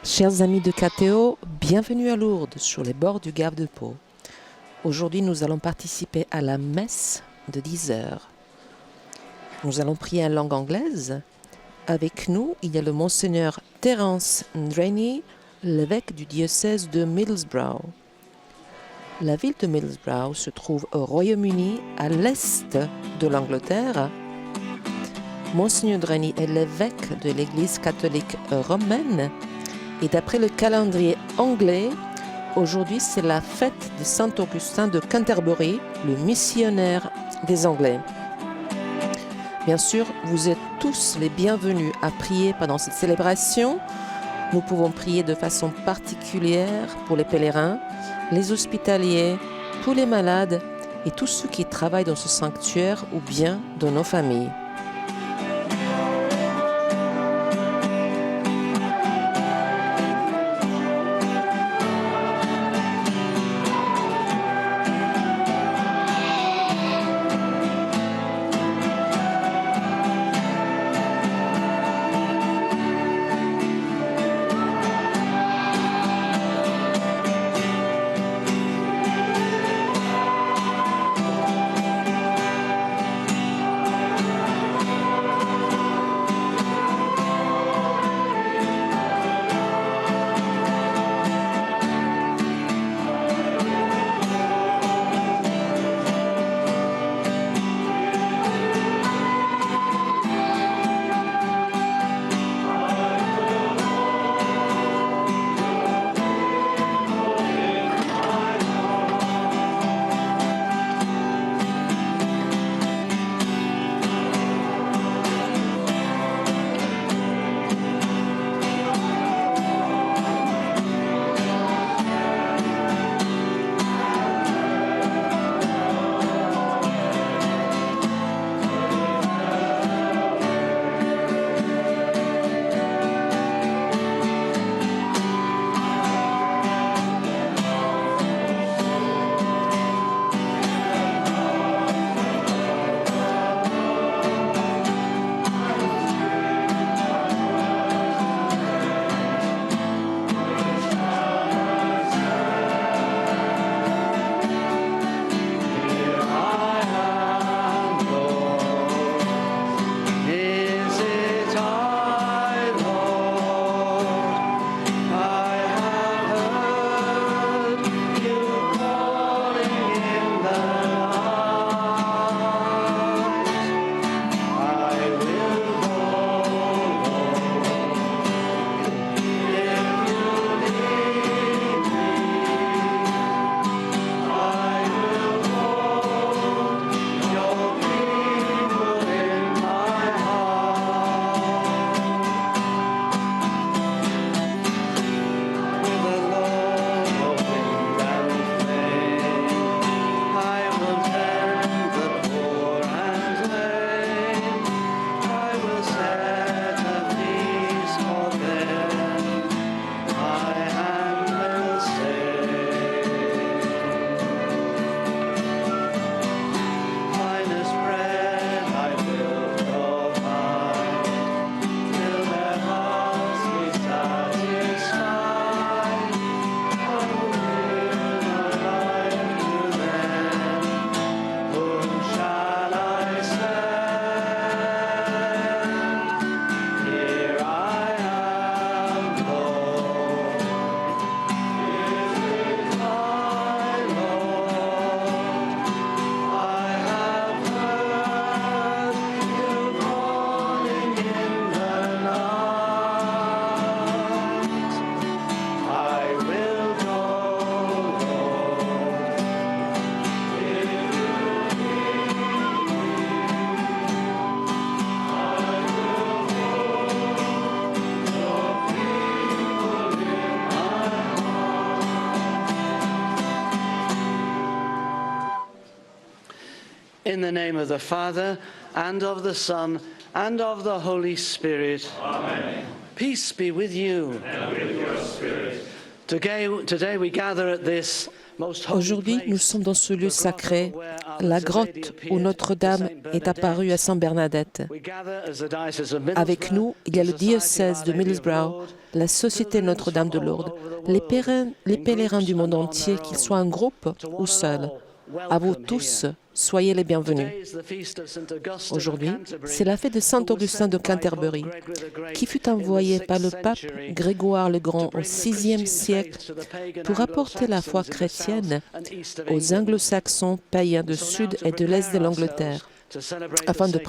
Chers amis de KTO, bienvenue à Lourdes, sur les bords du Gave de Pau. Aujourd'hui, nous allons participer à la messe de 10 heures. Nous allons prier en langue anglaise. Avec nous, il y a le Monseigneur Terence Ndreny, l'évêque du diocèse de Middlesbrough. La ville de Middlesbrough se trouve au Royaume-Uni, à l'est de l'Angleterre. Monseigneur Ndreny est l'évêque de l'Église catholique romaine. Et d'après le calendrier anglais, aujourd'hui c'est la fête de Saint Augustin de Canterbury, le missionnaire des Anglais. Bien sûr, vous êtes tous les bienvenus à prier pendant cette célébration. Nous pouvons prier de façon particulière pour les pèlerins, les hospitaliers, tous les malades et tous ceux qui travaillent dans ce sanctuaire ou bien dans nos familles. In the name of the Father, and of the Son, and of the Holy Spirit. Amen. Peace be with you. And with your spirit. Today we gather at this most holy Aujourd'hui, nous place, sommes dans ce lieu the sacré, grotto where Our la Lady grotte où appeared Notre-Dame to Saint est Bernadette. apparue à Saint Bernadette. We gather as the diocese of Avec Middlesbrough, nous, il y a the le Society diocèse of de Our Lady of Middlesbrough, Lourdes, la Société Notre-Dame de Lourdes, les pèlerins du monde entier, qu'ils soient en groupe ou seuls. À vous tous, soyez les bienvenus. Aujourd'hui, c'est la fête de Saint Augustin de Canterbury, qui fut envoyé par le pape Grégoire le Grand au VIe siècle pour apporter la foi chrétienne aux anglo-saxons païens du sud et de l'est de l'Angleterre. Afin de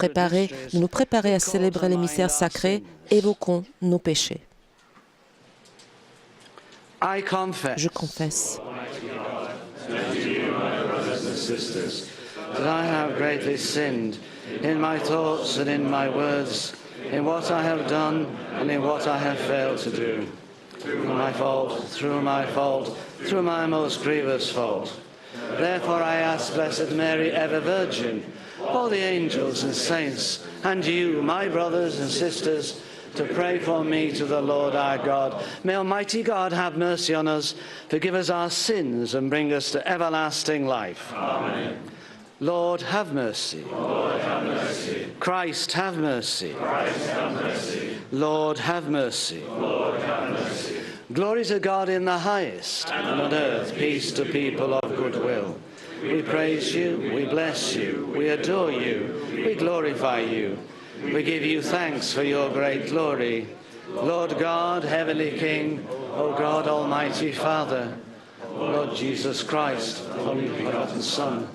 nous préparer à célébrer les mystères sacrés, évoquons nos péchés. Je confesse that I have greatly sinned in my thoughts and in my words, in what I have done and in what I have failed to do. Through my fault, through my most grievous fault. Therefore I ask Blessed Mary, ever Virgin, all the angels and saints, and you, my brothers and sisters, to pray for me to the Lord our God. May Almighty God have mercy on us, forgive us our sins, and bring us to everlasting life. Amen. Lord, have mercy. Lord, have mercy. Christ, have mercy. Christ, have mercy. Lord, have mercy. Lord, have mercy. Glory to God in the highest, and on earth peace to people of good will. We praise you, we bless you, we adore you, we glorify you. We give you thanks for your great glory. Lord God, Heavenly King, O God, Almighty Father, O Lord Jesus Christ, only begotten Son,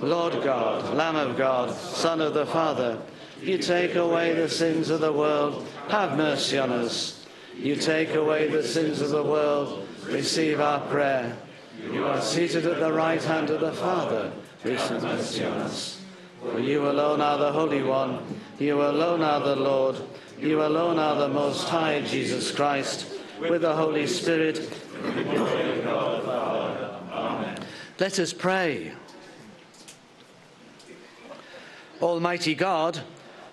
Lord God, Lamb of God, Son of the Father, you take away the sins of the world, have mercy on us. You take away the sins of the world, receive our prayer. You are seated at the right hand of the Father, receive mercy on us. For you alone are the Holy One, you alone are the Lord, you alone are the Most High, Jesus Christ, with the Holy Spirit. Let us pray. Almighty God,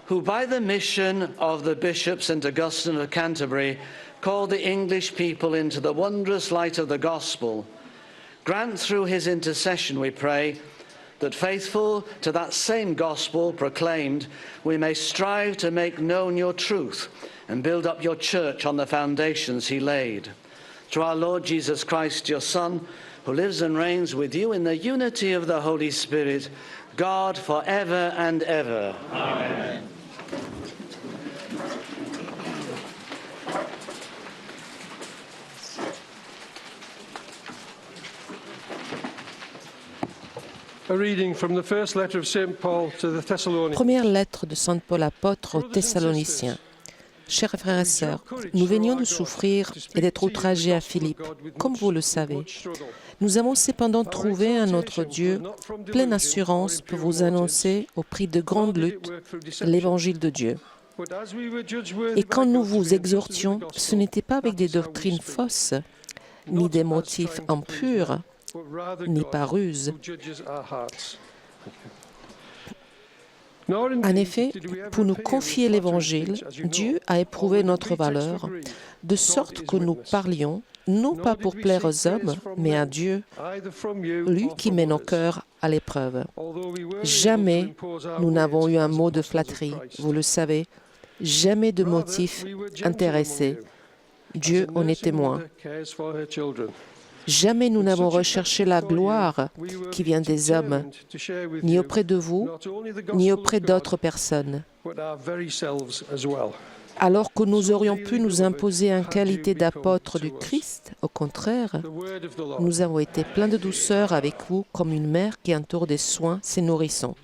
who by the mission of the Bishop St. Augustine of Canterbury called the English people into the wondrous light of the gospel, grant through his intercession, we pray, that faithful to that same gospel proclaimed, we may strive to make known your truth and build up your church on the foundations he laid. Through our Lord Jesus Christ, your Son, who lives and reigns with you in the unity of the Holy Spirit, God forever and ever. Amen. A reading from the first letter of St. Paul to the Thessalonians. Première lettre de Saint Paul apôtre aux Thessaloniciens. Chers frères et sœurs, nous venions de souffrir et d'être outragés à Philippe, comme vous le savez. Nous avons cependant trouvé un autre Dieu, pleine assurance pour vous annoncer, au prix de grandes luttes, l'évangile de Dieu. Et quand nous vous exhortions, ce n'était pas avec des doctrines fausses, ni des motifs impurs, ni par ruse. En effet, pour nous confier l'Évangile, Dieu a éprouvé notre valeur, de sorte que nous parlions, non pas pour plaire aux hommes, mais à Dieu, lui qui met nos cœurs à l'épreuve. Jamais nous n'avons eu un mot de flatterie, vous le savez, jamais de motif intéressé. Dieu en est témoin. Jamais nous n'avons recherché la gloire qui vient des hommes, ni auprès de vous, ni auprès d'autres personnes. Alors que nous aurions pu nous imposer en qualité d'apôtres du Christ, au contraire, nous avons été pleins de douceur avec vous comme une mère qui entoure des soins ses nourrissons.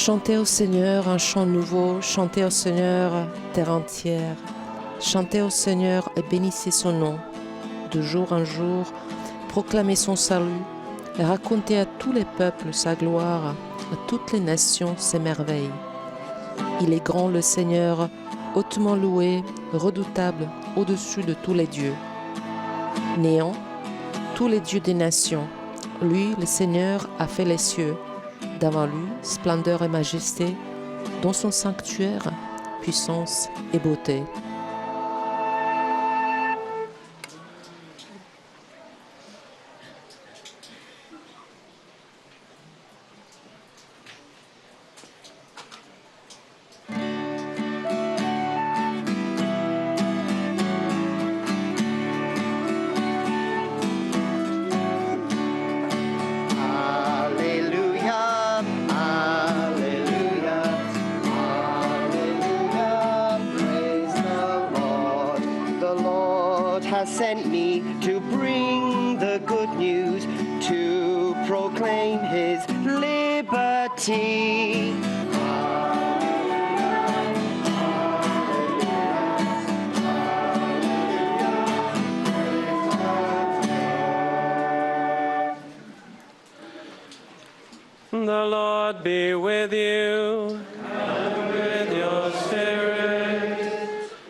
Chantez au Seigneur un chant nouveau, chantez au Seigneur, terre entière. Chantez au Seigneur et bénissez son nom. De jour en jour, proclamez son salut et racontez à tous les peuples sa gloire, à toutes les nations ses merveilles. Il est grand le Seigneur, hautement loué, redoutable, au-dessus de tous les dieux. Néant, tous les dieux des nations, lui, le Seigneur, a fait les cieux. Devant lui, splendeur et majesté, dans son sanctuaire, puissance et beauté. Sent me to bring the good news, to proclaim his liberty. The Lord be with you, and with your spirit.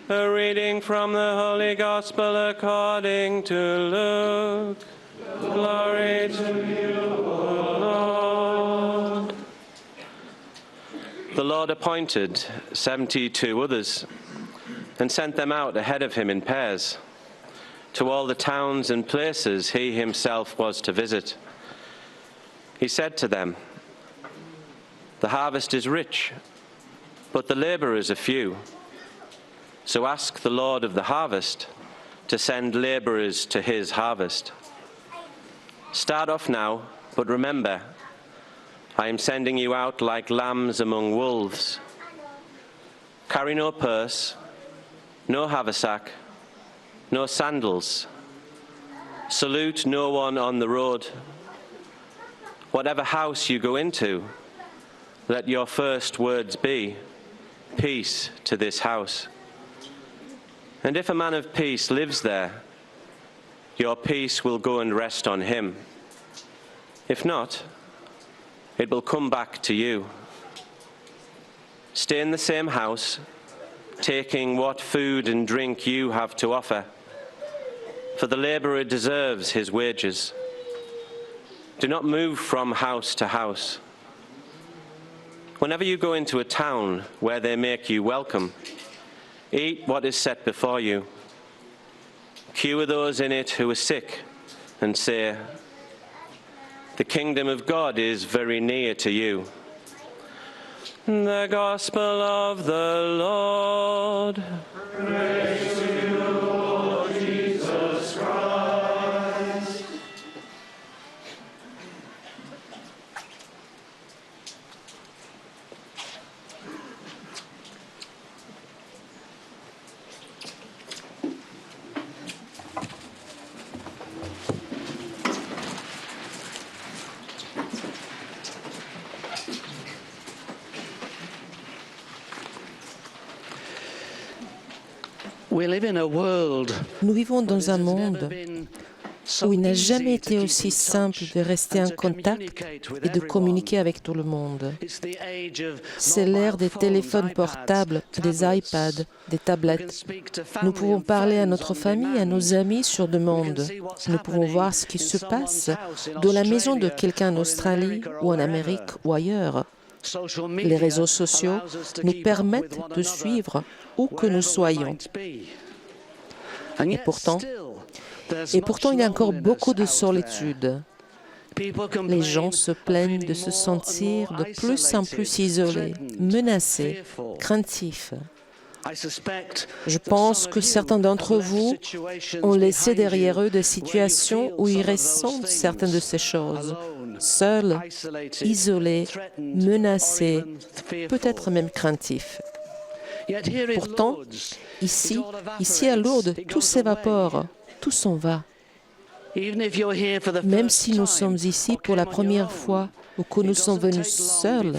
A reading from the Holy Gospel according to Luke. Glory to you, O Lord. The Lord appointed 72 others and sent them out ahead of him in pairs to all the towns and places he himself was to visit. He said to them, "The harvest is rich, but the laborers are few. So ask the Lord of the harvest to send laborers to his harvest. Start off now, but remember, I am sending you out like lambs among wolves. Carry no purse, no haversack, no sandals. Salute no one on the road. Whatever house you go into, let your first words be, 'Peace to this house.' And if a man of peace lives there, your peace will go and rest on him. If not, it will come back to you. Stay in the same house, taking what food and drink you have to offer, for the laborer deserves his wages. Do not move from house to house. Whenever you go into a town where they make you welcome, eat what is set before you. Cure those in it who are sick, and say, 'The kingdom of God is very near to you.'" The Gospel of the Lord. Praise to you, Lord Jesus Christ. Nous vivons dans un monde où il n'a jamais été aussi simple de rester en contact et de communiquer avec tout le monde. C'est l'ère des téléphones portables, des iPads, des tablettes. Nous pouvons parler à notre famille, à nos amis sur demande. Nous pouvons voir ce qui se passe dans la maison de quelqu'un en Australie ou en Amérique ou ailleurs. Les réseaux sociaux nous permettent de suivre où que nous soyons. Et pourtant, il y a encore beaucoup de solitude. Les gens se plaignent de se sentir de plus en plus isolés, menacés, craintifs. Je pense que certains d'entre vous ont laissé derrière eux des situations où ils ressentent certaines de ces choses, seuls, isolés, menacés, peut-être même craintifs. Pourtant, ici à Lourdes, tout s'évapore, tout s'en va. Même si nous sommes ici pour la première fois ou que nous sommes venus seuls,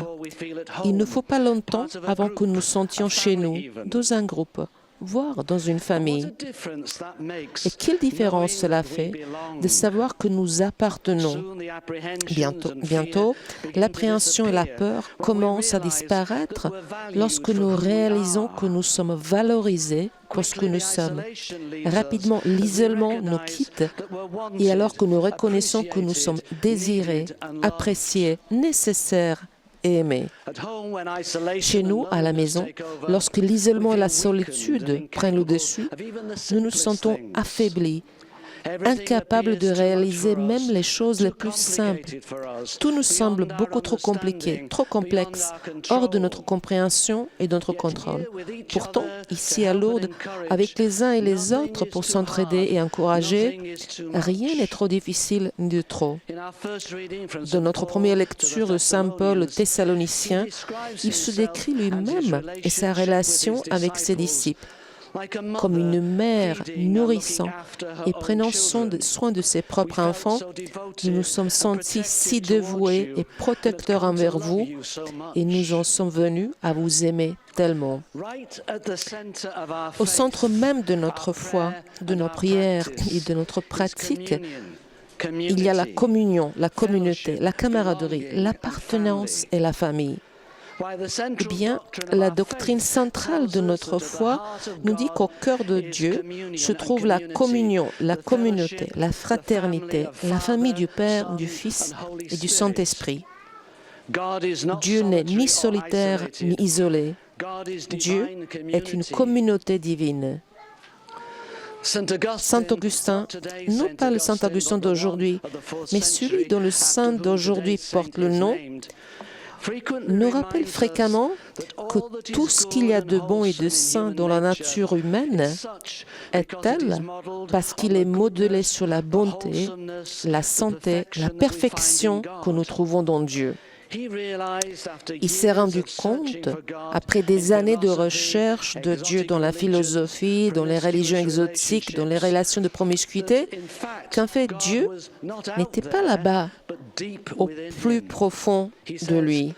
il ne faut pas longtemps avant que nous sentions chez nous, dans un groupe, voire dans une famille. Et quelle différence cela fait de savoir que nous appartenons. Bientôt, l'appréhension et la peur commencent à disparaître lorsque nous réalisons que nous sommes valorisés pour ce que nous sommes. Rapidement, l'isolement nous quitte et alors que nous reconnaissons que nous sommes désirés, appréciés, nécessaires et aimés. Chez nous, à la maison, lorsque l'isolement et la solitude prennent le dessus, nous nous sentons affaiblis, incapables de réaliser même les choses les plus simples. Tout nous semble beaucoup trop compliqué, trop complexe, hors de notre compréhension et de notre contrôle. Pourtant, ici à Lourdes, avec les uns et les autres pour s'entraider et encourager, rien n'est trop difficile ni de trop. Dans notre première lecture de Saint Paul aux Thessaloniciens, il se décrit lui-même et sa relation avec ses disciples. Comme une mère nourrissant et prenant soin de ses propres enfants, nous nous sommes sentis si dévoués et protecteurs envers vous et nous en sommes venus à vous aimer tellement. Au centre même de notre foi, de nos prières et de notre pratique, il y a la communion, la communauté, la camaraderie, l'appartenance et la famille. Eh bien, la doctrine centrale de notre foi nous dit qu'au cœur de Dieu se trouve la communion, la communauté, la fraternité, la famille du Père, du Fils et du Saint-Esprit. Dieu n'est ni solitaire ni isolé. Dieu est une communauté divine. Saint Augustin, non pas le Saint Augustin d'aujourd'hui, mais celui dont le saint d'aujourd'hui porte le nom, nous rappelle fréquemment que tout ce qu'il y a de bon et de sain dans la nature humaine est tel parce qu'il est modelé sur la bonté, la santé, la perfection que nous trouvons dans Dieu. Il s'est rendu compte, après des années de recherche de Dieu dans la philosophie, dans les religions exotiques, dans les relations de promiscuité, qu'en fait Dieu n'était pas là-bas, au plus profond de lui.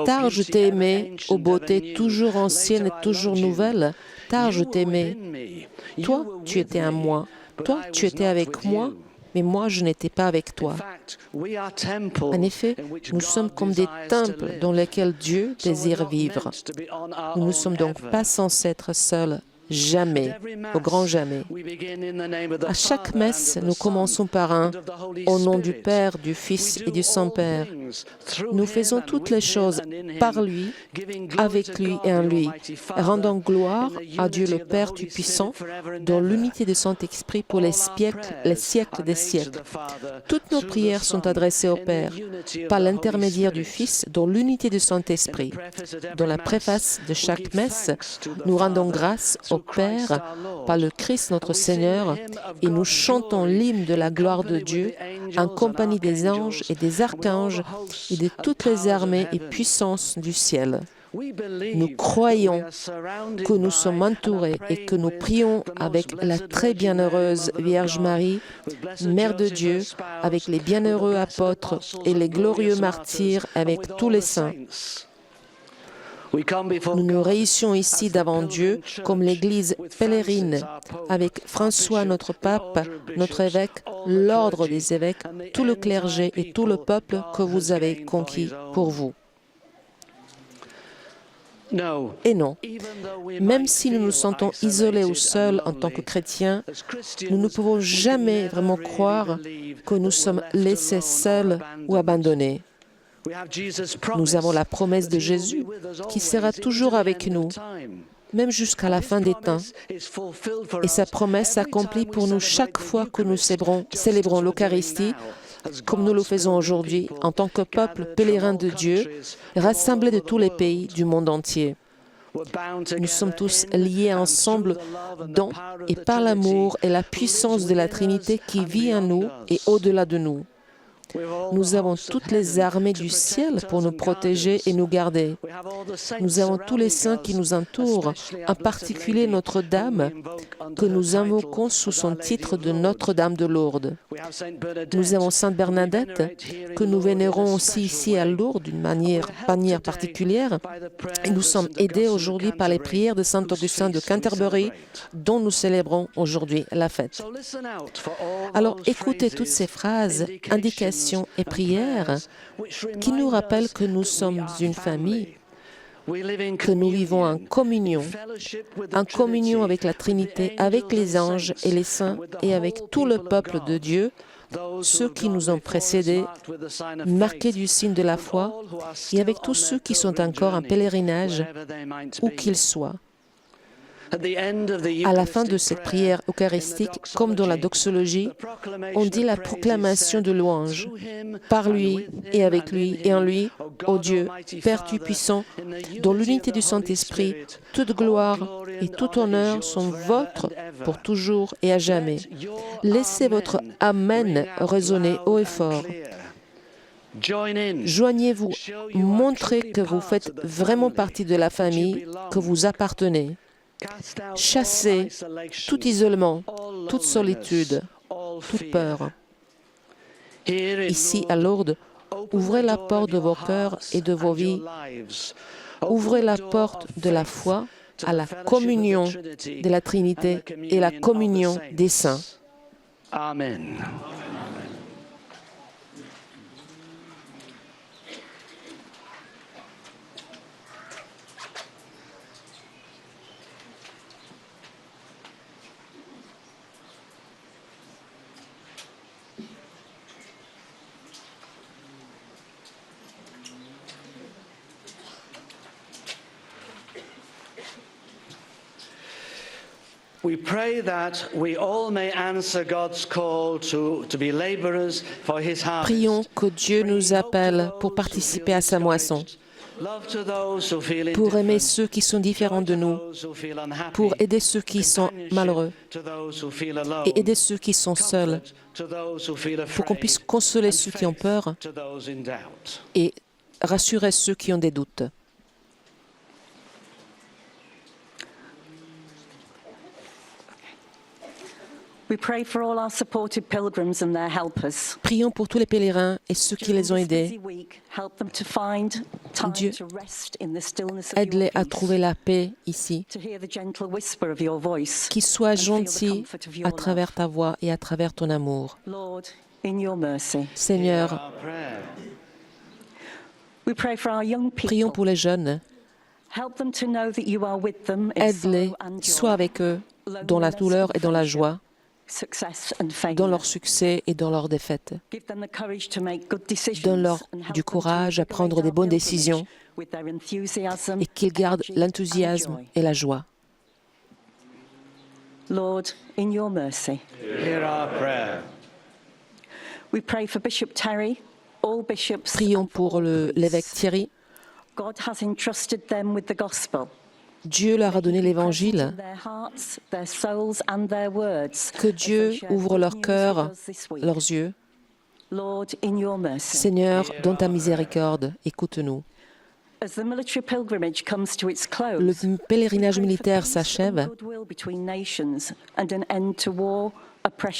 Tard je t'ai aimé, ô beauté toujours ancienne et toujours nouvelle, tard je t'aimais. Toi, tu étais à moi, toi, tu étais avec moi, mais moi, je n'étais pas avec toi. En effet, nous sommes comme des temples dans lesquels Dieu désire vivre. Nous ne sommes donc pas censés être seuls. Jamais, au grand jamais. À chaque messe, nous commençons par un « Au nom du Père, du Fils et du Saint-Père ». Nous faisons toutes les choses par lui, avec lui et en lui, rendant gloire à Dieu le Père Tout-Puissant, dans l'unité de Saint-Esprit pour les siècles des siècles. Toutes nos prières sont adressées au Père, par l'intermédiaire du Fils, dans l'unité de Saint-Esprit. Dans la préface de chaque messe, nous rendons grâce au Père par le Christ notre Seigneur et nous chantons l'hymne de la gloire de Dieu en compagnie des anges et des archanges et de toutes les armées et puissances du ciel. Nous croyons que nous sommes entourés et que nous prions avec la très bienheureuse Vierge Marie, Mère de Dieu, avec les bienheureux apôtres et les glorieux martyrs, avec tous les saints. Nous nous réunissions ici devant Dieu comme l'Église pèlerine, avec François notre pape, notre évêque, l'ordre des évêques, tout le clergé et tout le peuple que vous avez conquis pour vous. Et non, même si nous nous sentons isolés ou seuls en tant que chrétiens, nous ne pouvons jamais vraiment croire que nous sommes laissés seuls ou abandonnés. Nous avons la promesse de Jésus qui sera toujours avec nous, même jusqu'à la fin des temps. Et sa promesse s'accomplit pour nous chaque fois que nous célébrons l'Eucharistie, comme nous le faisons aujourd'hui en tant que peuple pèlerin de Dieu, rassemblé de tous les pays du monde entier. Nous sommes tous liés ensemble dans et par l'amour et la puissance de la Trinité qui vit en nous et au-delà de nous. Nous avons toutes les armées du ciel pour nous protéger et nous garder. Nous avons tous les saints qui nous entourent, en particulier Notre-Dame, que nous invoquons sous son titre de Notre-Dame de Lourdes. Nous avons Sainte Bernadette, que nous vénérons aussi ici à Lourdes d'une manière particulière. Et nous sommes aidés aujourd'hui par les prières de Saint Augustin de Canterbury, dont nous célébrons aujourd'hui la fête. Alors écoutez toutes ces phrases, indications et prières qui nous rappellent que nous sommes une famille, que nous vivons en communion avec la Trinité, avec les anges et les saints et avec tout le peuple de Dieu, ceux qui nous ont précédés, marqués du signe de la foi, et avec tous ceux qui sont encore en pèlerinage, où qu'ils soient. À la fin de cette prière eucharistique, comme dans la doxologie, on dit la proclamation de louange. Par lui, et avec lui, et en lui, ô Dieu, Père Tout-Puissant, dans l'unité du Saint-Esprit, toute gloire et tout honneur sont vôtres pour toujours et à jamais. Laissez votre Amen résonner haut et fort. Joignez-vous, montrez que vous faites vraiment partie de la famille, que vous appartenez. Chassez tout isolement, toute solitude, toute peur. Ici, à Lourdes, ouvrez la porte de vos cœurs et de vos vies. Ouvrez la porte de la foi à la communion de la Trinité et la communion des saints. Amen. We pray that we all may answer God's call to be laborers for his harvest. Prions que Dieu nous appelle pour participer à sa moisson, pour aimer ceux qui sont différents de nous, pour aider ceux qui sont malheureux et aider ceux qui sont seuls, pour qu'on puisse consoler ceux qui ont peur et rassurer ceux qui ont des doutes. Prions pour tous les pèlerins et ceux qui les ont aidés. Dieu, aide-les à trouver la paix ici, qu'ils soient gentils à travers ta voix et à travers ton amour. Seigneur, prions pour les jeunes. Aide-les, sois avec eux dans la douleur et dans la joie, dans leur succès et dans leur défaite. Donne-leur du courage à prendre des bonnes décisions et qu'ils gardent l'enthousiasme et la joie. Hear our prayer. Prions pour l'évêque Thierry. Dieu leur a donné l'Évangile. Que Dieu ouvre leur cœur, leurs yeux. Seigneur, dans ta miséricorde, écoute-nous. Le pèlerinage militaire s'achève.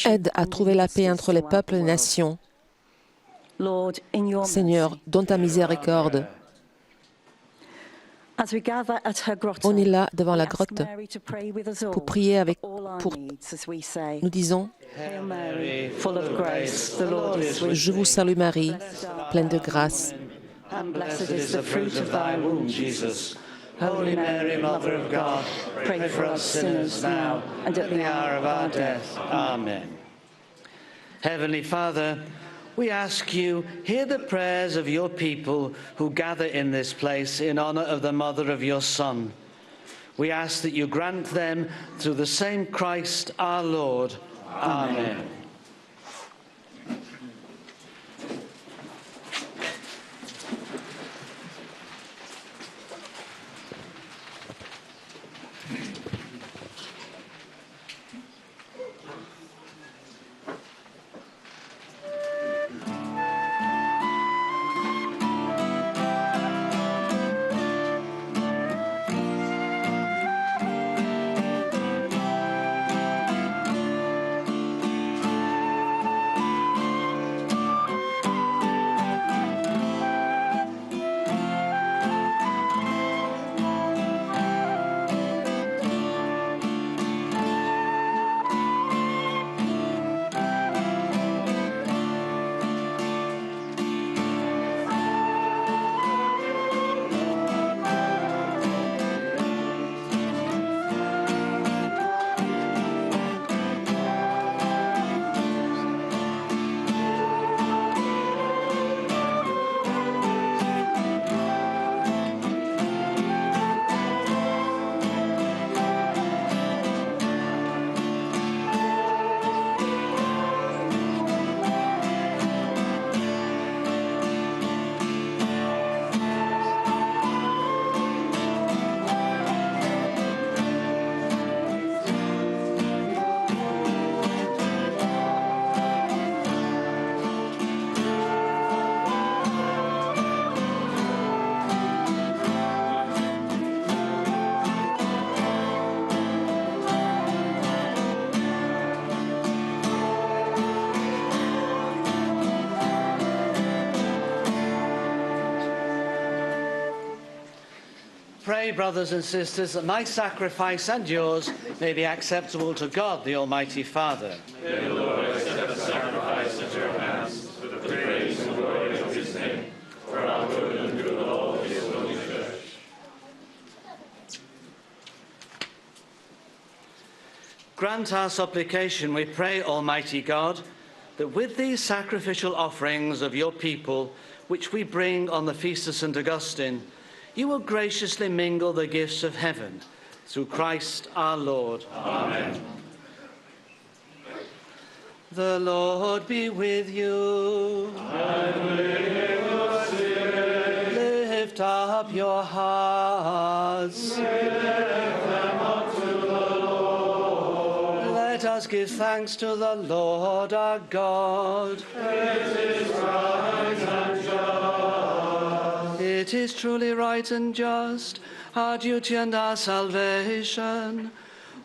Aide à trouver la paix entre les peuples et les nations. Seigneur, dans ta miséricorde, on est là devant la grotte pour prier avec nous disons Je vous salue Marie, pleine de grâce. And blessed is the fruit of thy womb, Jesus. Holy Mary, Mother of God, pray for us sinners now and at the hour of our death. Amen. Heavenly Father, we ask you, hear the prayers of your people who gather in this place in honor of the mother of your Son. We ask that you grant them through the same Christ our Lord. Amen. Pray, brothers and sisters, that my sacrifice and yours may be acceptable to God, the Almighty Father. May the Lord accept the sacrifice at your hands for the praise and glory of his name, for our good and good of all his holy church. Grant our supplication, we pray, Almighty God, that with these sacrificial offerings of your people, which we bring on the feast of St. Augustine, you will graciously mingle the gifts of heaven through Christ our Lord. Amen. The Lord be with you. And with your spirit. Lift up your hearts. Lift them up to the Lord. Let us give thanks to the Lord our God. It is right and just. It is truly right and just, our duty and our salvation,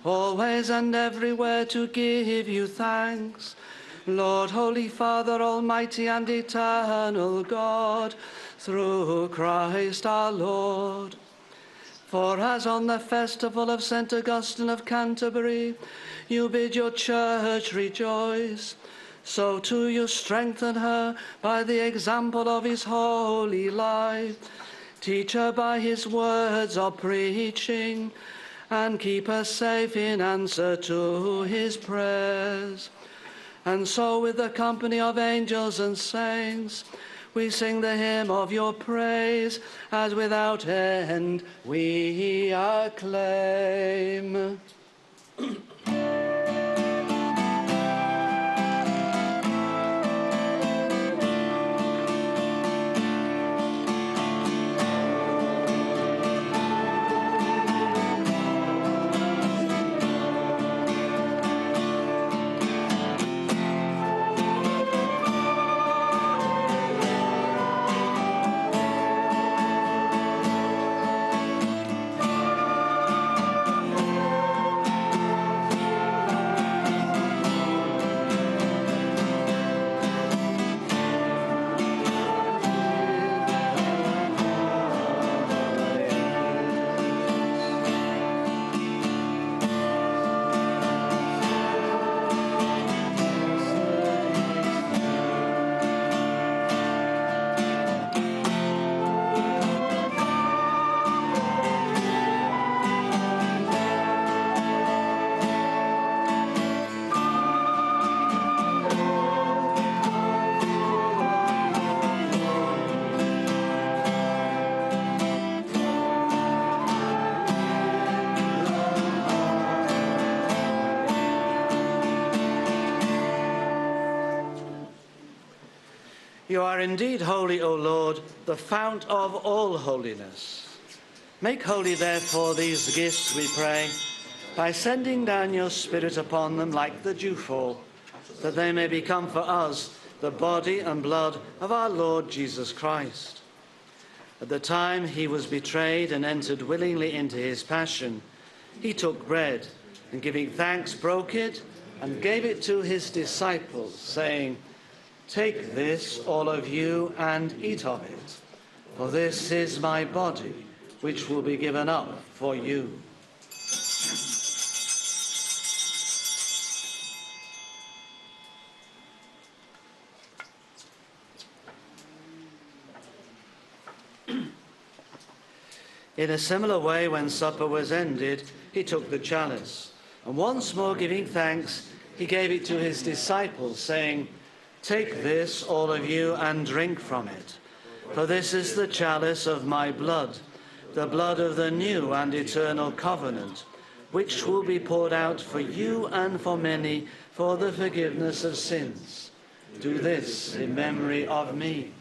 always and everywhere to give you thanks, Lord, Holy Father, Almighty and eternal God, through Christ our Lord. For as on the festival of St. Augustine of Canterbury, you bid your church rejoice, so too you strengthen her by the example of his holy life. Teach her by his words of preaching, and keep her safe in answer to his prayers. And so with the company of angels and saints, we sing the hymn of your praise, as without end we acclaim. You are indeed holy, O Lord, the fount of all holiness. Make holy, therefore, these gifts, we pray, by sending down your Spirit upon them like the dewfall, that they may become for us the body and blood of our Lord Jesus Christ. At the time he was betrayed and entered willingly into his passion, he took bread and, giving thanks, broke it and gave it to his disciples, saying, "Take this, all of you, and eat of it, for this is my body, which will be given up for you." In a similar way, when supper was ended, he took the chalice, and once more giving thanks, he gave it to his disciples, saying, "Take this, all of you, and drink from it, for this is the chalice of my blood, the blood of the new and eternal covenant, which will be poured out for you and for many for the forgiveness of sins. Do this in memory of me."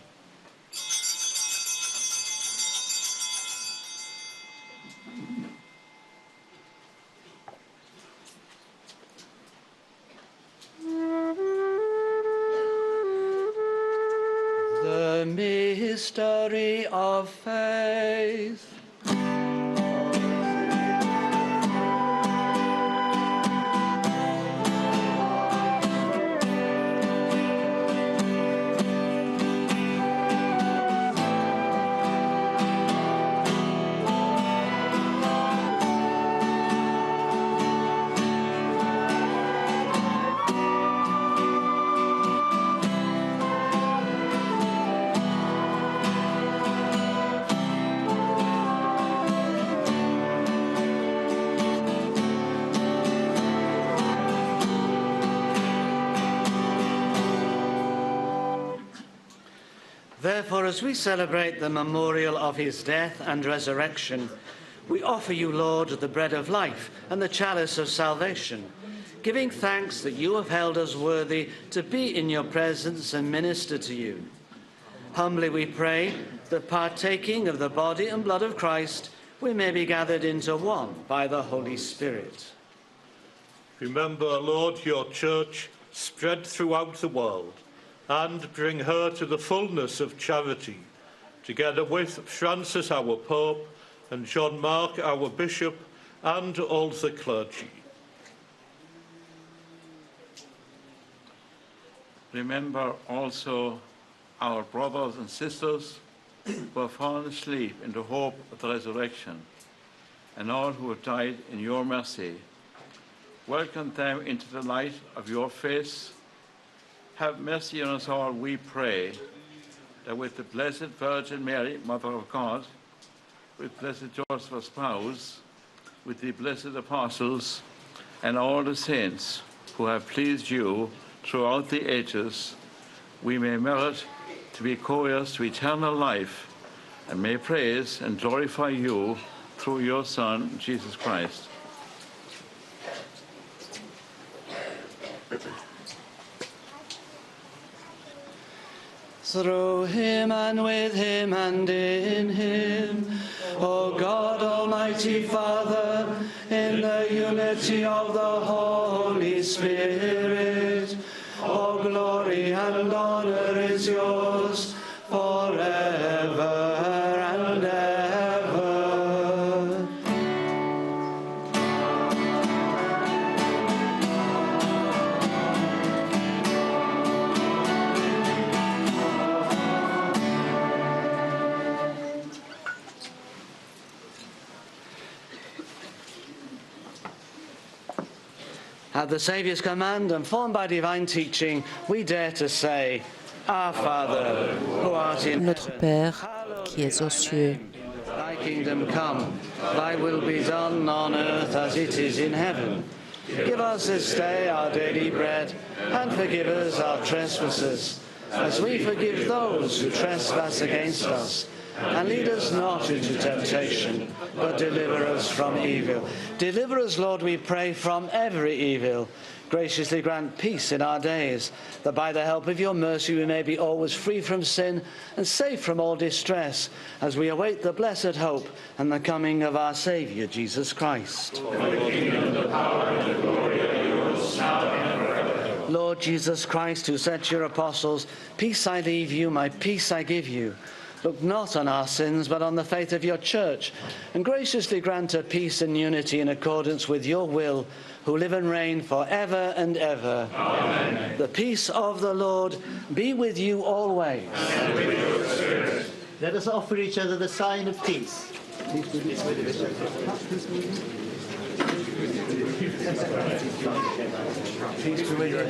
The mystery of faith. Therefore, as we celebrate the memorial of his death and resurrection, we offer you, Lord, the bread of life and the chalice of salvation, giving thanks that you have held us worthy to be in your presence and minister to you. Humbly we pray that, partaking of the body and blood of Christ, we may be gathered into one by the Holy Spirit. Remember, Lord, your church spread throughout the world, and bring her to the fullness of charity, together with Francis, our Pope, and John Mark, our Bishop, and all the clergy. Remember also our brothers and sisters who have fallen asleep in the hope of the resurrection, and all who have died in your mercy. Welcome them into the light of your face. Have mercy on us all, we pray, that with the Blessed Virgin Mary, Mother of God, with Blessed Joseph, her spouse, with the blessed apostles, and all the saints who have pleased you throughout the ages, we may merit to be co-heirs to eternal life, and may praise and glorify you through your Son, Jesus Christ. Through him and with him and in him, O God, Almighty Father, in the unity of the Holy Spirit, all glory and honor is yours forever and ever. At the Saviour's command and formed by divine teaching, we dare to say, Our Father, who art in Notre heaven, Père, hallowed qui es be aux thy cieux, name. Thy kingdom come, thy will be done on earth as it is in heaven. Give us this day our daily bread, and forgive us our trespasses, as we forgive those who trespass against us. And lead us not into temptation, but deliver us from evil. Deliver us, Lord, we pray, from every evil. Graciously grant peace in our days, that by the help of your mercy we may be always free from sin and safe from all distress, as we await the blessed hope and the coming of our Saviour, Jesus Christ. Lord Jesus Christ, who said to your apostles, Peace I leave you, my peace I give you. Look not on our sins, but on the faith of your church, and graciously grant her peace and unity in accordance with your will, who live and reign for ever and ever. Amen. The peace of the Lord be with you always. And with your spirit. Let us offer each other the sign of peace. Peace be with you. Peace be with you.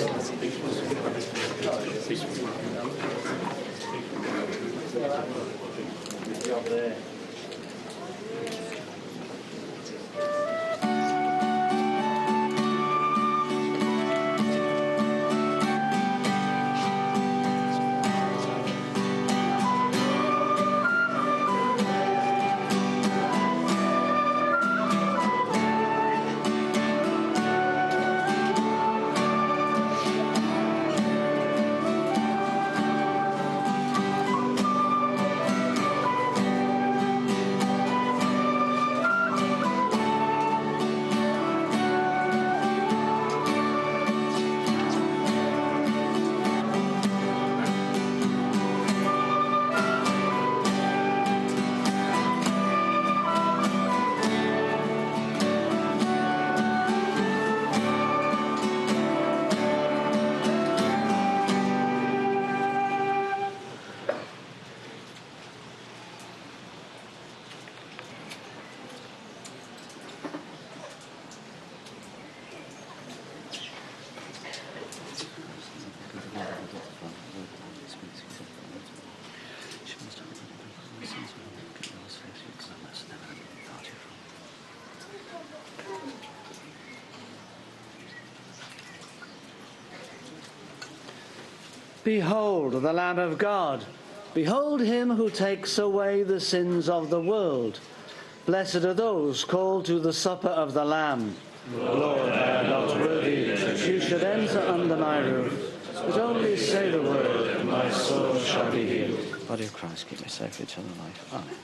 Behold the Lamb of God, Behold him who takes away the sins of the world. Blessed are those called to the supper of the Lamb. Lord, I am not worthy that you should enter under my roof, but only say the word, and my soul shall be healed. Body of Christ, keep me safe for eternal life. Amen.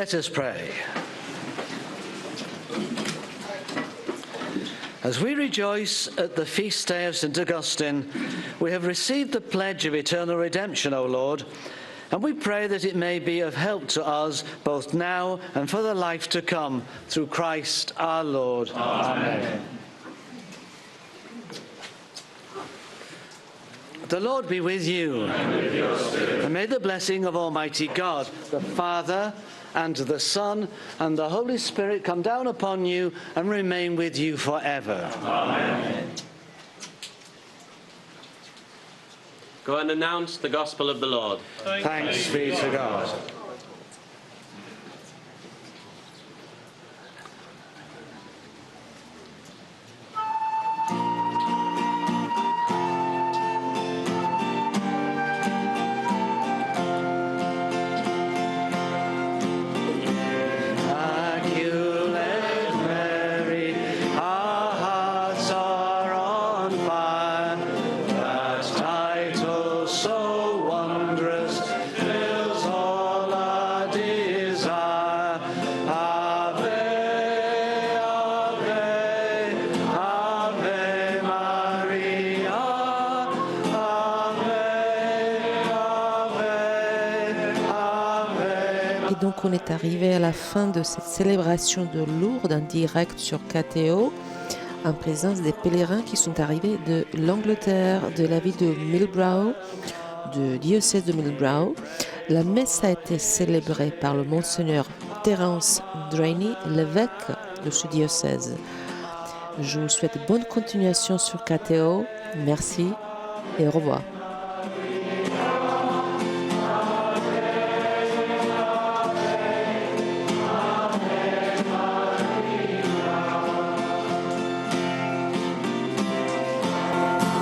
Let us pray. As we rejoice at the feast day of St. Augustine, we have received the pledge of eternal redemption, O Lord, and we pray that it may be of help to us both now and for the life to come, through Christ our Lord. Amen. The Lord be with you. And with your spirit. And may the blessing of Almighty God, the Father, and the Son, and the Holy Spirit come down upon you and remain with you forever. Amen. Go and announce the gospel of the Lord. Thanks be to God. Et donc on est arrivé à la fin de cette célébration de Lourdes en direct sur KTO, en présence des pèlerins qui sont arrivés de l'Angleterre, de la ville de Millbrow, du diocèse de Millbrow. La messe a été célébrée par le monseigneur Terence Drainey, l'évêque de ce diocèse. Je vous souhaite bonne continuation sur KTO. Merci et au revoir.